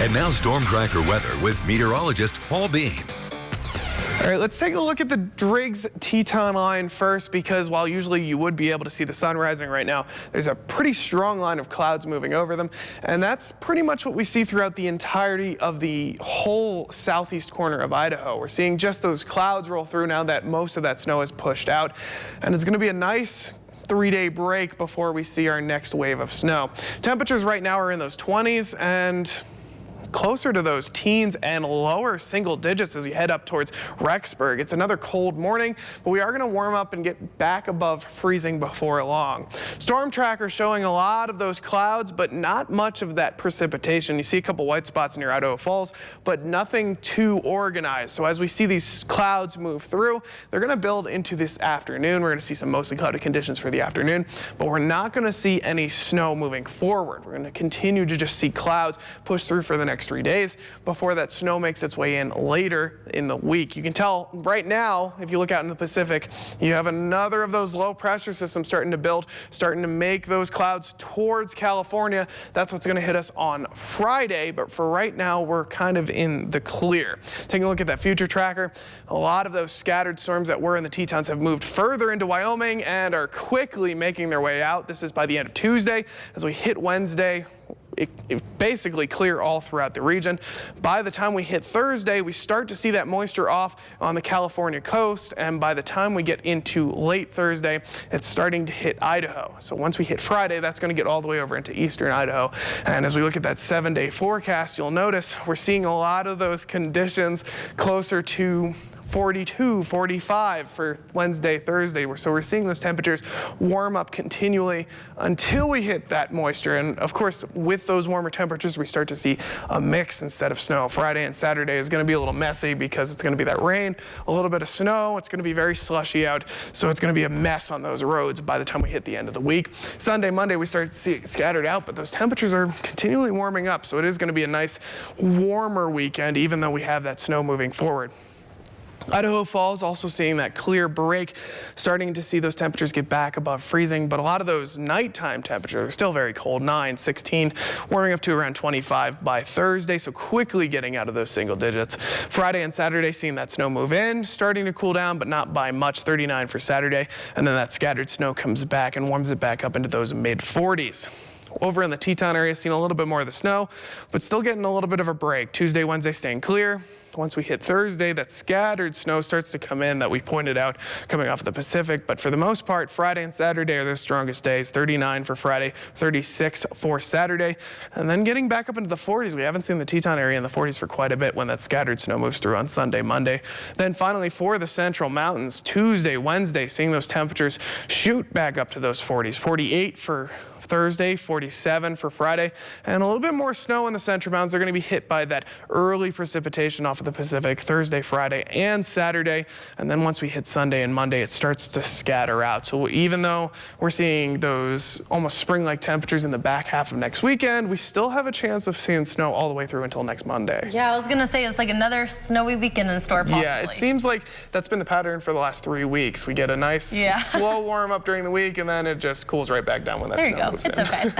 And now Storm Tracker weather with meteorologist Paul Bean. All right, let's take a look at the Driggs-Teton line first, because while usually you would be able to see the sun rising right now, there's a pretty strong line of clouds moving over them, and that's pretty much what we see throughout the entirety of the whole southeast corner of Idaho. We're seeing just those clouds roll through now that most of that snow is pushed out, and it's going to be a nice 3-day break before we see our next wave of snow. Temperatures right now are in those 20s and closer to those teens and lower single digits as we head up towards Rexburg. It's another cold morning, but we are going to warm up and get back above freezing before long. Storm Tracker showing a lot of those clouds, but not much of that precipitation. You see a couple white spots near Idaho Falls, but nothing too organized. So as we see these clouds move through, they're going to build into this afternoon. We're going to see some mostly cloudy conditions for the afternoon, but we're not going to see any snow moving forward. We're going to continue to just see clouds push through for the next 3 days before that snow makes its way in later in the week. You can tell right now, if you look out in the Pacific, you have another of those low pressure systems starting to build, starting to make those clouds towards California. That's what's going to hit us on Friday, but for right now, we're kind of in the clear. Taking a look at that future tracker, a lot of those scattered storms that were in the Tetons have moved further into Wyoming and are quickly making their way out. This is by the end of Tuesday. As we hit Wednesday, it basically clear all throughout the region. By the time we hit Thursday, we start to see that moisture off on the California coast, and by the time we get into late Thursday, it's starting to hit Idaho. So once we hit Friday, that's going to get all the way over into eastern Idaho. And as we look at that 7-day forecast, you'll notice we're seeing a lot of those conditions closer to 42, 45 for Wednesday, Thursday. So we're seeing those temperatures warm up continually until we hit that moisture. And of course, with those warmer temperatures, we start to see a mix instead of snow. Friday and Saturday is going to be a little messy because it's going to be that rain, a little bit of snow. It's going to be very slushy out. So it's going to be a mess on those roads by the time we hit the end of the week. Sunday, Monday, we start to see it scattered out, but those temperatures are continually warming up. So it is going to be a nice warmer weekend, even though we have that snow moving forward. Idaho Falls also seeing that clear break, starting to see those temperatures get back above freezing, but a lot of those nighttime temperatures are still very cold, 9, 16, warming up to around 25 by Thursday, so quickly getting out of those single digits. Friday and Saturday seeing that snow move in, starting to cool down, but not by much, 39 for Saturday, and then that scattered snow comes back and warms it back up into those mid-40s. Over in the Teton area, seeing a little bit more of the snow, but still getting a little bit of a break. Tuesday, Wednesday staying clear. Once we hit Thursday, that scattered snow starts to come in that we pointed out coming off the Pacific. But for the most part, Friday and Saturday are their strongest days. 39 for Friday, 36 for Saturday. And then getting back up into the 40s. We haven't seen the Teton area in the 40s for quite a bit when that scattered snow moves through on Sunday, Monday. Then finally for the Central Mountains, Tuesday, Wednesday, seeing those temperatures shoot back up to those 40s. 48 for Thursday, 47 for Friday, and a little bit more snow in the Central Mountains. They're going to be hit by that early precipitation off of the Pacific Thursday, Friday, and Saturday. And then once we hit Sunday and Monday, it starts to scatter out. So even though we're seeing those almost spring-like temperatures in the back half of next weekend, we still have a chance of seeing snow all the way through until next Monday. Yeah, I was going to say it's like another snowy weekend in store possibly. Yeah, it seems like that's been the pattern for the last 3 weeks. We get a nice slow warm up during the week, and then it just cools right back down when that snow moves in. It's okay.